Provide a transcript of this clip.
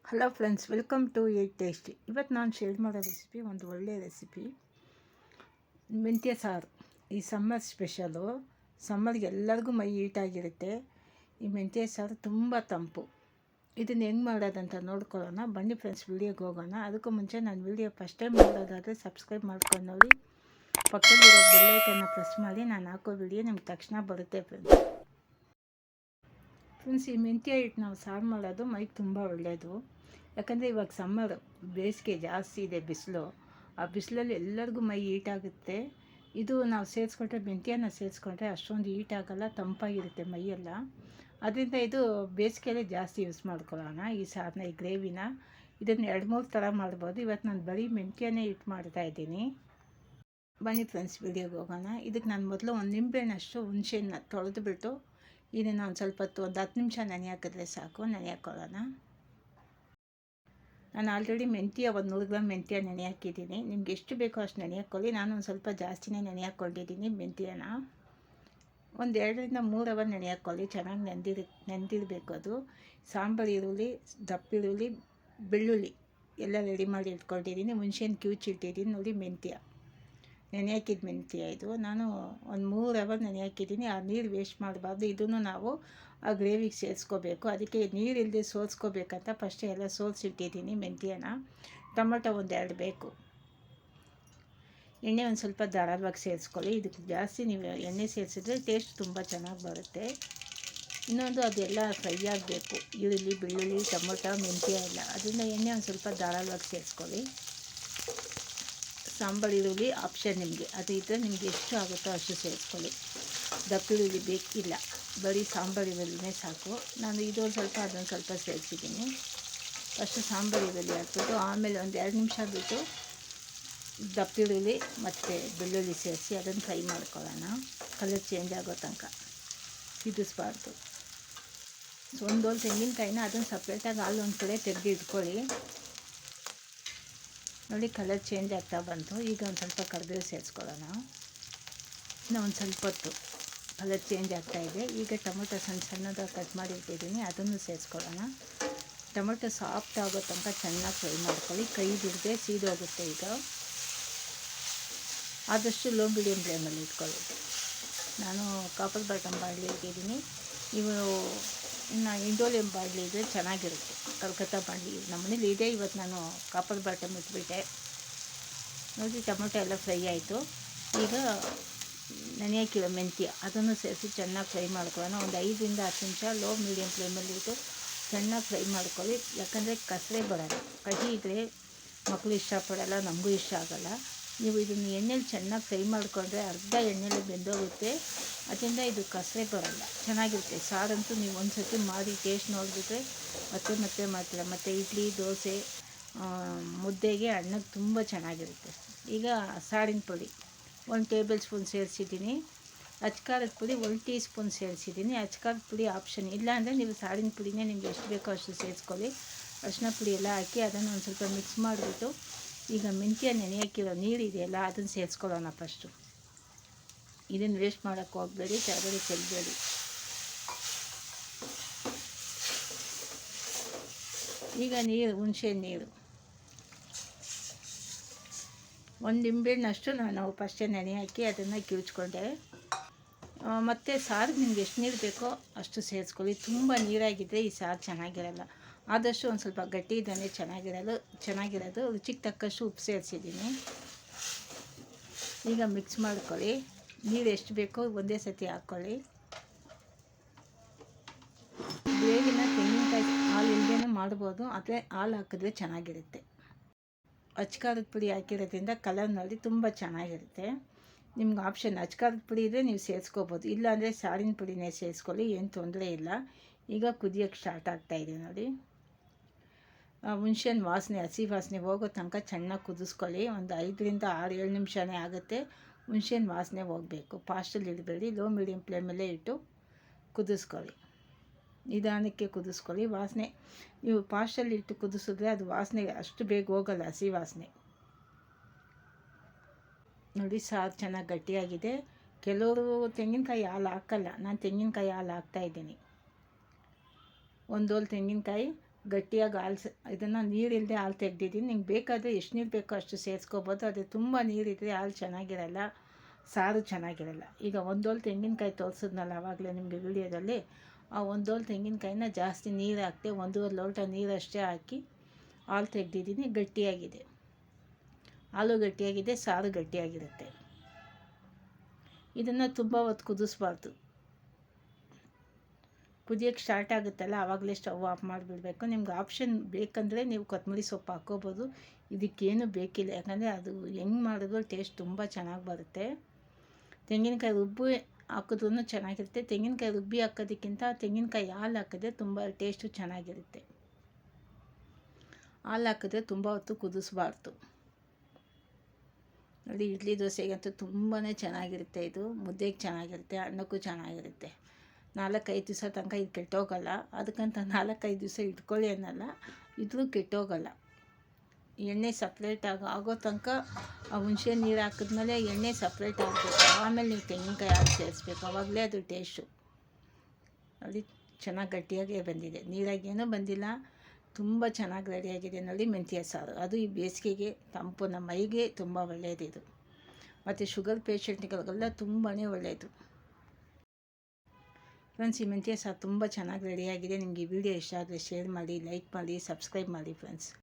Hello friends, welcome to eat tasty. ಇವತ್ತು ನಾನು share ಮಾಡೋ ರೆಸಿಪಿ ಒಂದು ಒಳ್ಳೆಯ ರೆಸಿಪಿ, ಮೆಂತ್ಯ ಸಾರು. ಈ ಸಮ್ಮರ್ ಸ್ಪೆಷಲು. ಸಮ್ಮರ್ಗೆ ಎಲ್ಲರಿಗೂ ಮೈ ಹೀಟಾಗಿರುತ್ತೆ. ಈ ಮೆಂತ್ಯ ಸಾರು ತುಂಬ ತಂಪು. ಇದನ್ನು ಹೆಂಗೆ ಮಾಡೋದಂತ ನೋಡ್ಕೊಳ್ಳೋಣ ಬನ್ನಿ ಫ್ರೆಂಡ್ಸ್. ವೀಡಿಯೋಗೆ ಹೋಗೋಣ. ಅದಕ್ಕೂ ಮುಂಚೆ ನಾನು ವೀಡಿಯೋ ಫಸ್ಟ್ ಟೈಮ್ ಮಾಡೋದಾದರೆ ಸಬ್ಸ್ಕ್ರೈಬ್ ಮಾಡ್ಕೊಂಡು ನೋಡಿ, ಪಕ್ಕದಲ್ಲಿರೋ ಬೆಲ್ಲೈಕನ್ನ ಪ್ರೆಸ್ ಮಾಡಿ. ನಾನು ಹಾಕೋ ವೀಡಿಯೋ ನಿಮ್ಗೆ ತಕ್ಷಣ ಬರುತ್ತೆ ಫ್ರೆಂಡ್ಸ್. ಈ ಮೆಂತ್ಯ ಹಿಟ್ಟು ನಾವು ಸಾರು ಮಾಡೋದು ಮೈಗೆ ತುಂಬ ಒಳ್ಳೆಯದು. ಯಾಕಂದರೆ ಇವಾಗ ಸಮ್ಮರ್, ಬೇಸಿಗೆ ಜಾಸ್ತಿ ಇದೆ, ಬಿಸಿಲು. ಆ ಬಿಸಿಲಲ್ಲಿ ಎಲ್ಲರಿಗೂ ಮೈ ಹೀಟಾಗುತ್ತೆ. ಇದು ನಾವು ಸೇರಿಸ್ಕೊಂಡ್ರೆ, ಮೆಂತ್ಯನ ಸೇರಿಸ್ಕೊಂಡ್ರೆ ಅಷ್ಟೊಂದು ಹೀಟಾಗಲ್ಲ, ತಂಪಾಗಿರುತ್ತೆ ಮೈಯೆಲ್ಲ. ಅದರಿಂದ ಇದು ಬೇಸಿಗೆಯಲ್ಲೇ ಜಾಸ್ತಿ ಯೂಸ್ ಮಾಡ್ಕೊಳ್ಳೋಣ ಈ ಸಾರನ್ನ, ಈ ಗ್ರೇವಿನ. ಇದನ್ನು 2-3 ಥರ ಮಾಡ್ಬೋದು. ಇವತ್ತು ನಾನು ಬರೀ ಮೆಂತ್ಯನೇ ಹಿಟ್ಟು ಮಾಡ್ತಾಯಿದ್ದೀನಿ. ಬನ್ನಿ ಫ್ರೆಂಡ್ಸ್, ವೀಡಿಯೋಗೆ ಹೋಗೋಣ. ಇದಕ್ಕೆ ನಾನು ಮೊದಲು ಒಂದು ನಿಂಬೆಹಣ್ಣಷ್ಟು ಹುಣಸೆಹಣ್ಣು ತೊಳೆದುಬಿಟ್ಟು ಇದನ್ನು ಒಂದು ಸ್ವಲ್ಪ ಹೊತ್ತು, ಒಂದು 10 ನಿಮಿಷ ನೆನೆ ಹಾಕಿದ್ರೆ ಸಾಕು. ನೆನೆ ಹಾಕ್ಕೊಳ್ಳೋಣ. ನಾನು ಆಲ್ರೆಡಿ ಮೆಂತ್ಯ ಒಂದು 100 ಗ್ರಾಮ್ ಮೆಂತ್ಯ ನೆನೆ ಹಾಕಿದ್ದೀನಿ. ನಿಮ್ಗೆ ಎಷ್ಟು ಬೇಕೋ ಅಷ್ಟು ನೆನೆ ಹಾಕ್ಕೊಳ್ಳಿ. ನಾನು ಒಂದು ಸ್ವಲ್ಪ ಜಾಸ್ತಿನೇ ನೆನೆ ಹಾಕ್ಕೊಂಡಿದ್ದೀನಿ ಮೆಂತ್ಯನ. ಒಂದು 2-3 ಅವರ್ ನೆನೆ ಹಾಕ್ಕೊಳ್ಳಿ. ಚೆನ್ನಾಗಿ ನೆಂದಿರಬೇಕು ಅದು. ಸಾಂಬಾರು ಈರುಳ್ಳಿ, ದಪ್ಪ ಈರುಳ್ಳಿ, ಬೆಳ್ಳುಳ್ಳಿ ಎಲ್ಲ ರೆಡಿ ಮಾಡಿ ಇಟ್ಕೊಂಡಿದ್ದೀನಿ. ಹುಣಸೆಹಣ್ಣು ಕಿವುಚಿಟ್ಟಿದ್ದೀನಿ ನೋಡಿ. ಮೆಂತ್ಯ ನೆನೆ ಹಾಕಿದ ಮೆಂತ್ಯ ಇದು. ನಾನು ಒಂದು 3 ಅವರ್ ನೆನೆ ಹಾಕಿದ್ದೀನಿ. ಆ ನೀರು ವೇಸ್ಟ್ ಮಾಡಬಾರ್ದು. ಇದನ್ನು ನಾವು ಆ ಗ್ರೇವಿಗೆ ಸೇರಿಸ್ಕೋಬೇಕು. ಅದಕ್ಕೆ ನೀರು ಇಲ್ಲದೆ ಸೋಲ್ಸ್ಕೋಬೇಕಂತ ಫಸ್ಟೇ ಎಲ್ಲ ಸೋಲ್ಸಿಟ್ಟಿದ್ದೀನಿ ಮೆಂತ್ಯನ. ಟೊಮೊಟೊ 1-2 ಬೇಕು. ಎಣ್ಣೆ ಒಂದು ಸ್ವಲ್ಪ ಧಾರಾಳವಾಗಿ ಸೇರಿಸ್ಕೊಳ್ಳಿ. ಇದಕ್ಕೆ ಜಾಸ್ತಿ ನೀವು ಎಣ್ಣೆ ಸೇರಿಸಿದ್ರೆ ಟೇಸ್ಟ್ ತುಂಬ ಚೆನ್ನಾಗಿ ಬರುತ್ತೆ. ಇನ್ನೊಂದು, ಅದೆಲ್ಲ ಫ್ರೈ ಆಗಬೇಕು. ಈರುಳ್ಳಿ, ಬೆಳ್ಳುಳ್ಳಿ, ಟೊಮೊಟೊ, ಮೆಂತ್ಯ ಎಲ್ಲ. ಅದರಿಂದ ಎಣ್ಣೆ ಒಂದು ಸ್ವಲ್ಪ ಧಾರಾಳವಾಗಿ ಸೇರಿಸ್ಕೊಳ್ಳಿ. ಸಾಂಬಾರು ಈರುಳ್ಳಿ ಆಪ್ಷನ್ ನಿಮಗೆ, ಅದು ಇದ್ದರೆ ನಿಮಗೆ ಎಷ್ಟು ಆಗುತ್ತೋ ಅಷ್ಟು ಸೇರಿಸ್ಕೊಳ್ಳಿ. ದಪ್ಪ ಈರುಳ್ಳಿ ಬೇಕಿಲ್ಲ, ಬರೀ ಸಾಂಬಾರು ಈರುಳ್ಳಿನೇ ಸಾಕು. ನಾನು ಇದೊಂದು ಸ್ವಲ್ಪ ಅದೊಂದು ಸ್ವಲ್ಪ ಸೇರಿಸಿದ್ದೀನಿ. ಫಸ್ಟು ಸಾಂಬಾರು ಈರುಳ್ಳಿ ಹಾಕ್ಬಿಟ್ಟು ಆಮೇಲೆ ಒಂದು 2 ನಿಮಿಷ ಬಿಟ್ಟು ದಪ್ಪ ಈರುಳ್ಳಿ ಮತ್ತು ಬೆಳ್ಳುಳ್ಳಿ ಸೇರಿಸಿ ಅದನ್ನು ಫ್ರೈ ಮಾಡ್ಕೊಳ್ಳೋಣ. ಕಲರ್ ಚೇಂಜ್ ಆಗೋ ತನಕ ಇದಿಸ್ಬಾರ್ದು. ಒಂದು ತೆಂಗಿನಕಾಯಿನ ಅದನ್ನು ಸಪ್ರೇಟಾಗಿ ಹಾಲು ಒಂದು ಕಡೆ ತೆಗೆದು ಇಟ್ಕೊಳ್ಳಿ. ನೋಡಿ, ಕಲರ್ ಚೇಂಜ್ ಆಗ್ತಾ ಬಂತು. ಈಗ ಒಂದು ಸ್ವಲ್ಪ ಕರಿಬೇವು ಸೇರಿಸ್ಕೊಳ್ಳೋಣ. ಇನ್ನು ಒಂದು ಸ್ವಲ್ಪ ಹೊತ್ತು ಕಲರ್ ಚೇಂಜ್ ಆಗ್ತಾಯಿದೆ. ಈಗ ಟೊಮೊಟೊ ಸಣ್ಣದಾಗಿ ಕಟ್ ಮಾಡಿಟ್ಟಿದ್ದೀನಿ, ಅದನ್ನು ಸೇರಿಸ್ಕೊಳ್ಳೋಣ. ಟೊಮೊಟೊ ಸಾಫ್ಟ್ ಆಗೋ ತನಕ ಚೆನ್ನಾಗಿ ಫ್ರೈ ಮಾಡ್ಕೊಳ್ಳಿ. ಕೈ ಬಿಡದೆ ಸೀದೋಗುತ್ತೆ. ಈಗ ಆದಷ್ಟು ಲೋ ಮೀಡಿಯಮ್ ಫ್ಲೇಮಲ್ಲಿ ಇಟ್ಕೊಳ್ಳಿ. ನಾನು ಕಾಪರ್ ಬಾಟಮ್ ಬಾಣಲಿ ಇಟ್ಟಿದ್ದೀನಿ. ಇವು ಇನ್ನು ಇಂಡೋಲಿಯಂ ಬಾಣಲಿ ಇದ್ದರೆ ಚೆನ್ನಾಗಿರುತ್ತೆ. ಕಲ್ಕತ್ತಾ ಬಾಣಲಿ ನಮ್ಮನೇಲಿ ಇದೆ. ಇವತ್ತು ನಾನು ಕಾಪರ್ ಬಾಟಮ್ ಇಟ್ಬಿಟ್ಟೆ. ನೋಡಿ, ಟೊಮೊಟೊ ಎಲ್ಲ ಫ್ರೈ ಆಯಿತು. ಈಗ ನೆನೆ ಹಾಕಿರೋ ಮೆಂತ್ಯ ಅದನ್ನು ಸೇರಿಸಿ ಚೆನ್ನಾಗಿ ಫ್ರೈ ಮಾಡ್ಕೊಳ್ಳೋಣ. ಒಂದು 5-10 ನಿಮಿಷ ಲೋ ಮೀಡಿಯಮ್ ಫ್ಲೇಮಲ್ಲಿ ಇಟ್ಟು ಚೆನ್ನಾಗಿ ಫ್ರೈ ಮಾಡ್ಕೊಳ್ಳಿ. ಯಾಕಂದರೆ ಕಸರೆ ಬರೋಲ್ಲ. ಕಹಿ ಇದ್ದರೆ ಮಕ್ಕಳು ಇಷ್ಟಪಡೋಲ್ಲ, ನಮಗೂ ಇಷ್ಟ ಆಗೋಲ್ಲ. ನೀವು ಇದನ್ನು ಎಣ್ಣೆಲಿ ಚೆನ್ನಾಗಿ ಫ್ರೈ ಮಾಡಿಕೊಂಡ್ರೆ ಅರ್ಧ ಎಣ್ಣೆಲೆ ಬೆಂದೋಗುತ್ತೆ. ಅದರಿಂದ ಇದು ಕಸರೆ ಬರೋಲ್ಲ, ಚೆನ್ನಾಗಿರುತ್ತೆ ಸಾರಂತೂ. ನೀವು ಒಂದು ಸರ್ತಿ ಮಾಡಿ ಟೇಸ್ಟ್ ನೋಡಿಬಿಟ್ರೆ ಮತ್ತೆ ಮಾಡ್ತೀರ. ಮತ್ತು ಇಡ್ಲಿ, ದೋಸೆ, ಮುದ್ದೆಗೆ, ಅನ್ನಕ್ಕೆ ತುಂಬ ಚೆನ್ನಾಗಿರುತ್ತೆ. ಈಗ ಸಾರಿನ ಪುಡಿ 1 ಟೇಬಲ್ ಸ್ಪೂನ್ ಸೇರಿಸಿದ್ದೀನಿ. ಅಚ್ಕಾರದ ಪುಡಿ 1 ಟೀ ಸ್ಪೂನ್ ಸೇರಿಸಿದ್ದೀನಿ. ಅಚ್ಕಾರದ ಪುಡಿ ಆಪ್ಷನ್. ಇಲ್ಲ ಅಂದರೆ ನೀವು ಸಾರಿನ ಪುಡಿನೇ ನಿಮ್ಗೆ ಎಷ್ಟು ಬೇಕೋ ಅಷ್ಟು ಸೇರಿಸ್ಕೊಳ್ಳಿ. ಅರಿಶಿನ ಪುಡಿ ಎಲ್ಲ ಹಾಕಿ ಅದನ್ನು ಒಂದು ಸ್ವಲ್ಪ ಮಿಕ್ಸ್ ಮಾಡಿಬಿಟ್ಟು ಈಗ ಮೆಂತ್ಯ ನೆನೆ ಹಾಕಿರೋ ನೀರಿದೆಯಲ್ಲ ಅದನ್ನು ಸೇರಿಸ್ಕೊಳ್ಳೋಣ ಫಸ್ಟು. ಇದನ್ನು ವೇಸ್ಟ್ ಮಾಡೋಕ್ಕೆ ಹೋಗಬೇಡಿ, ಕೆಳಗಡೆ ಚೆಲ್ಲಬೇಡಿ. ಈಗ ನೀರು, ಹುಣಸೆಹಣ್ಣು ನೀರು 1 ನಿಂಬೆಹಣ್ಣಷ್ಟು ನಾನು ಫಸ್ಟೇ ನೆನೆ ಹಾಕಿ ಅದನ್ನು ಕಿವುಚ್ಕೊಂಡೆ. ಮತ್ತು ಸಾರಿಗೆ ನಿಮ್ಗೆ ಎಷ್ಟು ನೀರು ಬೇಕೋ ಅಷ್ಟು ಸೇರಿಸ್ಕೊಳ್ಳಿ. ತುಂಬ ನೀರಾಗಿದ್ದರೆ ಈ ಸಾರು ಚೆನ್ನಾಗಿರಲ್ಲ. ಆದಷ್ಟು ಒಂದು ಸ್ವಲ್ಪ ಗಟ್ಟಿ ಇದ್ದರೆ ಚೆನ್ನಾಗಿರೋದು. ರುಚಿಗೆ ತಕ್ಕಷ್ಟು ಉಪ್ಪು ಸೇರಿಸಿದ್ದೀನಿ. ಈಗ ಮಿಕ್ಸ್ ಮಾಡ್ಕೊಳ್ಳಿ. ನೀರು ಎಷ್ಟು ಬೇಕೋ ಒಂದೇ ಸತಿ ಹಾಕ್ಕೊಳ್ಳಿ. ಗ್ರೇವಿನ ತೆಂಗಿನಕಾಯಿ ಹಾಲು ಇಲ್ಲದೇ ಮಾಡ್ಬೋದು, ಆದರೆ ಹಾಲು ಹಾಕಿದ್ರೆ ಚೆನ್ನಾಗಿರುತ್ತೆ. ಅಚ್ಕಾರದ ಪುಡಿ ಹಾಕಿರೋದ್ರಿಂದ ಕಲರ್ ನೋಡಿ ತುಂಬ ಚೆನ್ನಾಗಿರುತ್ತೆ. ನಿಮ್ಗೆ ಆಪ್ಷನ್ ಅಚ್ಕಾರದ ಪುಡಿ ಇದ್ದರೆ ನೀವು ಸೇರಿಸ್ಕೋಬೋದು, ಇಲ್ಲಾಂದರೆ ಸಾರಿನ ಪುಡಿನೇ ಸೇರಿಸ್ಕೊಳ್ಳಿ, ಏನು ತೊಂದರೆ ಇಲ್ಲ. ಈಗ ಕುದಿಯೋಕ್ಕೆ ಸ್ಟಾರ್ಟ್ ಆಗ್ತಾಯಿದೆ ನೋಡಿ. ಹುಣಸೆಹಣ್ಣು ವಾಸನೆ, ಹಸಿ ವಾಸನೆ ಹೋಗೋ ತನಕ ಚೆನ್ನಾಗಿ ಕುದಿಸ್ಕೊಳ್ಳಿ. ಒಂದು 5-6-7 ನಿಮಿಷನೇ ಆಗುತ್ತೆ. ಹುಣಸೆಹಣ್ಣು ವಾಸನೆ ಹೋಗಬೇಕು. ಫಾಸ್ಟಲ್ಲಿ ಇಡಬೇಡಿ, ಲೋ ಮೀಡಿಯಮ್ ಫ್ಲೇಮಲ್ಲೇ ಇಟ್ಟು ಕುದಿಸ್ಕೊಳ್ಳಿ. ನಿಧಾನಕ್ಕೆ ಕುದಿಸ್ಕೊಳ್ಳಿ. ವಾಸನೆ ನೀವು ಫಾಸ್ಟಲ್ಲಿ ಇಟ್ಟು ಕುದಿಸಿದ್ರೆ ಅದು ವಾಸನೆ ಅಷ್ಟು ಬೇಗ ಹೋಗಲ್ಲ, ಹಸಿ ವಾಸನೆ. ನೋಡಿ, ಸಾರು ಚೆನ್ನಾಗಿ ಗಟ್ಟಿಯಾಗಿದೆ. ಕೆಲವರು ತೆಂಗಿನಕಾಯಿ ಹಾಲು ಹಾಕಲ್ಲ, ನಾನು ತೆಂಗಿನಕಾಯಿ ಹಾಲು ಹಾಕ್ತಾಯಿದ್ದೀನಿ. 1 ಹೋಲ್ ತೆಂಗಿನಕಾಯಿ ಗಟ್ಟಿಯಾಗಿ ಇದನ್ನು ನೀರಿಲ್ಲದೆ ಹಾಲು ತೆಗ್ದಿದ್ದೀನಿ. ನಿಂಗೆ ಬೇಕಾದರೆ ಎಷ್ಟು ನೀರು ಬೇಕೋ ಅಷ್ಟು ಸೇರಿಸ್ಕೋಬೋದು. ಅದು ತುಂಬ ನೀರಿದ್ದರೆ ಹಾಲು ಚೆನ್ನಾಗಿರಲ್ಲ, ಸಾರು ಚೆನ್ನಾಗಿರಲ್ಲ. ಈಗ ಒಂದೋಲು ತೆಂಗಿನಕಾಯಿ ತೋರಿಸಿದ್ನಲ್ಲ ಆವಾಗಲೇ ನಿಮಗೆ ವಿಡಿಯೋದಲ್ಲಿ, ಆ ಒಂದೋಲು ತೆಂಗಿನಕಾಯಿನ ಜಾಸ್ತಿ ನೀರು ಹಾಕ್ದೆ 1.5 ಲೋಟ ನೀರಷ್ಟೇ ಹಾಕಿ ಹಾಲು ತೆಗ್ದಿದ್ದೀನಿ. ಗಟ್ಟಿಯಾಗಿದೆ, ಹಾಲು ಗಟ್ಟಿಯಾಗಿದೆ, ಸಾರು ಗಟ್ಟಿಯಾಗಿರುತ್ತೆ. ಇದನ್ನು ತುಂಬ ಹೊತ್ತು ಕುದಿಸ್ಬಾರ್ದು. ಕುದಿಯೋಕ್ಕೆ ಸ್ಟಾರ್ಟ್ ಆಗುತ್ತಲ್ಲ ಆವಾಗಲೇ ಸ್ಟವ್ ಆಫ್ ಮಾಡಿಬಿಡಬೇಕು. ನಿಮ್ಗೆ ಆಪ್ಷನ್ ಬೇಕಂದರೆ ನೀವು ಕೊತ್ತಂಬರಿ ಸೊಪ್ಪು ಹಾಕ್ಕೋಬೋದು. ಇದಕ್ಕೇನು ಬೇಕಿಲ್ಲ, ಯಾಕಂದರೆ ಅದು ಹೆಂಗೆ ಮಾಡಿದ್ರು ಟೇಸ್ಟ್ ತುಂಬ ಚೆನ್ನಾಗಿ ಬರುತ್ತೆ. ತೆಂಗಿನಕಾಯಿ ರುಬ್ಬಿ ಹಾಕಿದ್ರೂ ಚೆನ್ನಾಗಿರುತ್ತೆ. ತೆಂಗಿನಕಾಯಿ ರುಬ್ಬಿ ಹಾಕೋದಕ್ಕಿಂತ ತೆಂಗಿನಕಾಯಿ ಹಾಲು ಹಾಕಿದ್ರೆ ತುಂಬ ಟೇಸ್ಟು ಚೆನ್ನಾಗಿರುತ್ತೆ. ಹಾಲು ಹಾಕಿದ್ರೆ ತುಂಬ ಹೊತ್ತು ಕುದಿಸ್ಬಾರ್ದು. ನೋಡಿ, ಇಡ್ಲಿ ದೋಸೆಗಂತೂ ತುಂಬಾ ಚೆನ್ನಾಗಿರುತ್ತೆ. ಇದು ಮುದ್ದೆಗೆ ಚೆನ್ನಾಗಿರುತ್ತೆ, ಅನ್ನಕ್ಕೂ ಚೆನ್ನಾಗಿರುತ್ತೆ. 4-5 ದಿವಸ ತನಕ ಇದು ಕೆಟ್ಟೋಗಲ್ಲ. ಅದಕ್ಕಂತ 4-5 ದಿವಸ ಇಟ್ಕೊಳ್ಳಿ ಅನ್ನಲ್ಲ, ಇದ್ರೂ ಕೆಟ್ಟೋಗಲ್ಲ. ಎಣ್ಣೆ ಸಪ್ರೇಟ್ ಆಗೋ ತನಕ ಆ ಹುಣಸೆ ನೀರು ಹಾಕಿದ್ಮೇಲೆ ಎಣ್ಣೆ ಸಪ್ರೇಟ್ ಆಗಬೇಕು. ಆಮೇಲೆ ನೀವು ತೆಂಗಿನಕಾಯಿ ಹಾಕಿ ಸೇರಿಸ್ಬೇಕು, ಆವಾಗಲೇ ಅದು ಟೇಸ್ಟು. ನೋಡಿ, ಚೆನ್ನಾಗಿ ಗಟ್ಟಿಯಾಗೇ ಬಂದಿದೆ, ನೀರಾಗೇನೂ ಬಂದಿಲ್ಲ. ತುಂಬ ಚೆನ್ನಾಗಿ ರೆಡಿಯಾಗಿದೆ ನೋಡಿ ಮೆಂತ್ಯ ಸಾರು. ಅದು ಈ ಬೇಸಿಗೆಗೆ ತಂಪು, ನಮ್ಮ ಮೈಗೆ ತುಂಬ ಒಳ್ಳೆಯದಿದು. ಮತ್ತು ಶುಗರ್ ಪೇಷಂಟ್ಗಳಿಗೆಲ್ಲ ತುಂಬಾ ಒಳ್ಳೆಯದು. ಫ್ರೆಂಡ್ಸ್, ಈ ಮೆಂತ್ಯ ಸಾರು ತುಂಬ ಚೆನ್ನಾಗಿ ರೆಡಿಯಾಗಿದೆ. ನಿಮಗೆ ಈ ವಿಡಿಯೋ ಇಷ್ಟ ಆದರೆ ಶೇರ್ ಮಾಡಿ, ಲೈಕ್ ಮಾಡಿ, ಸಬ್ಸ್ಕ್ರೈಬ್ ಮಾಡಿ ಫ್ರೆಂಡ್ಸ್.